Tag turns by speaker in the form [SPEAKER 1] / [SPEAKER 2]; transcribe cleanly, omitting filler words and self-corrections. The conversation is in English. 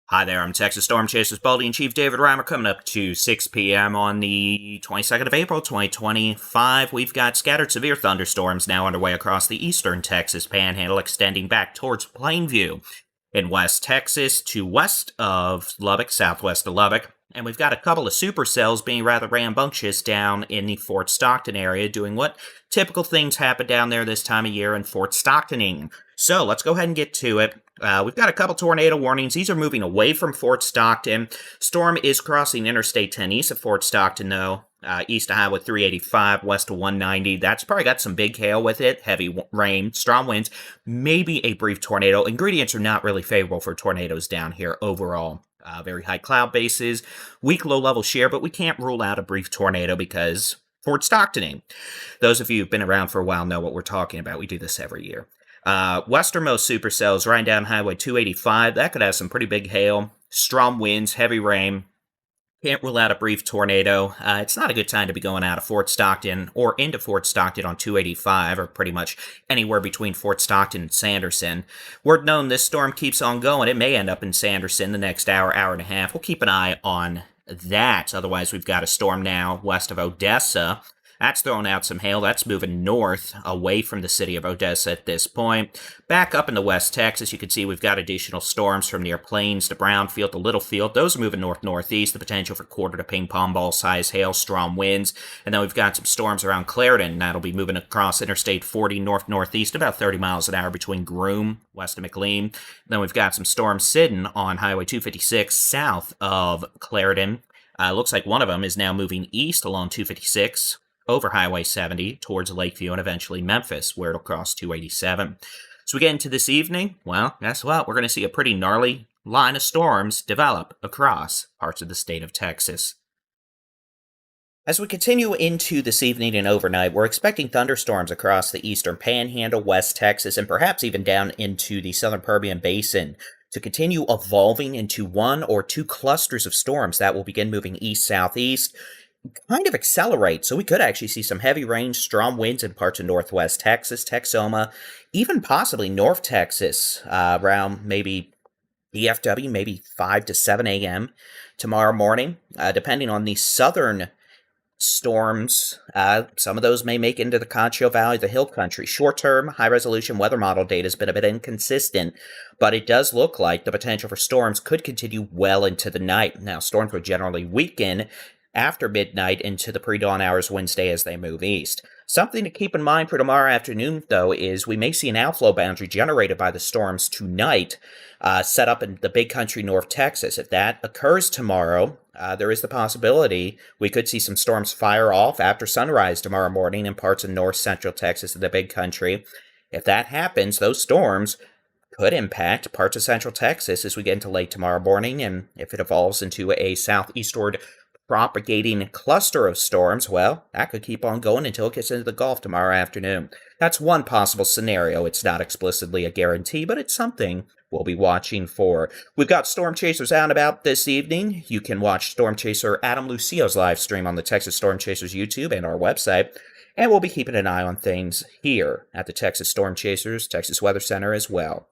[SPEAKER 1] Hi there, I'm Texas Storm Chasers Baldy and Chief David Reimer coming up to 6 p.m. on the 22nd of April, 2025. We've got scattered severe thunderstorms now underway across the eastern Texas Panhandle, extending back towards Plainview in West Texas to west of Lubbock, southwest of Lubbock. And we've got a couple of supercells being rather rambunctious down in the Fort Stockton area, doing what typical things happen down there this time of year in Fort Stocktoning. So let's go ahead and get to it. We've got a couple tornado warnings. These are moving away from Fort Stockton. Storm is crossing Interstate 10 east of Fort Stockton, though. East of Highway 385, west of 190. That's probably got some big hail with it, heavy rain, strong winds, maybe a brief tornado. Ingredients are not really favorable for tornadoes down here overall. Very high cloud bases, weak low-level shear, but we can't rule out a brief tornado because Fort Stocktoning. Those of you who've been around for a while know what we're talking about. We do this every year. Westernmost supercells right down Highway 285. That could have some pretty big hail, strong winds, heavy rain. Can't rule out a brief tornado. It's not a good time to be going out of Fort Stockton or into Fort Stockton on 285, or pretty much anywhere between Fort Stockton and Sanderson. Word known, this storm keeps on going. It may end up in Sanderson the next hour, hour and a half. We'll keep an eye on that. Otherwise, we've got a storm now west of Odessa. That's throwing out some hail. That's moving north away from the city of Odessa at this point. Back up in the West Texas, you can see we've got additional storms from near Plains to Brownfield to Littlefield. Those are moving north-northeast. The potential for quarter to ping pong ball size hail, strong winds. And then we've got some storms around Clarendon. That'll be moving across Interstate 40 north-northeast, about 30 miles an hour between Groom, west of McLean. Then we've got some storms sitting on Highway 256 south of Clarendon. Looks like one of them is now moving east along 256. Over Highway 70 towards Lakeview and eventually Memphis, where it'll cross 287. So we get into this evening, well, guess what? We're going to see a pretty gnarly line of storms develop across parts of the state of Texas. As we continue into this evening and overnight, we're expecting thunderstorms across the eastern Panhandle, West Texas, and perhaps even down into the southern Permian Basin to continue evolving into one or two clusters of storms that will begin moving east-southeast. Kind of accelerate, so we could actually see some heavy rain, strong winds in parts of northwest Texas, Texoma, even possibly North Texas, around maybe DFW, maybe 5 to 7 a.m. tomorrow morning, depending on the southern storms. Some of those may make it into the Concho Valley, the hill country. Short-term, high-resolution weather model data has been a bit inconsistent, but it does look like the potential for storms could continue well into the night. Now, storms will generally weaken after midnight into the pre-dawn hours Wednesday as they move east. Something to keep in mind for tomorrow afternoon, though, is we may see an outflow boundary generated by the storms tonight set up in the big country North Texas. If that occurs tomorrow, there is the possibility we could see some storms fire off after sunrise tomorrow morning in parts of north central Texas and the big country. If that happens, those storms could impact parts of central Texas as we get into late tomorrow morning, and if it evolves into a southeastward propagating cluster of storms, well, that could keep on going until it gets into the Gulf tomorrow afternoon. That's one possible scenario. It's not explicitly a guarantee, but it's something we'll be watching for. We've got Storm Chasers out and about this evening. You can watch Storm Chaser Adam Lucio's live stream on the Texas Storm Chasers YouTube and our website, and we'll be keeping an eye on things here at the Texas Storm Chasers Texas Weather Center as well.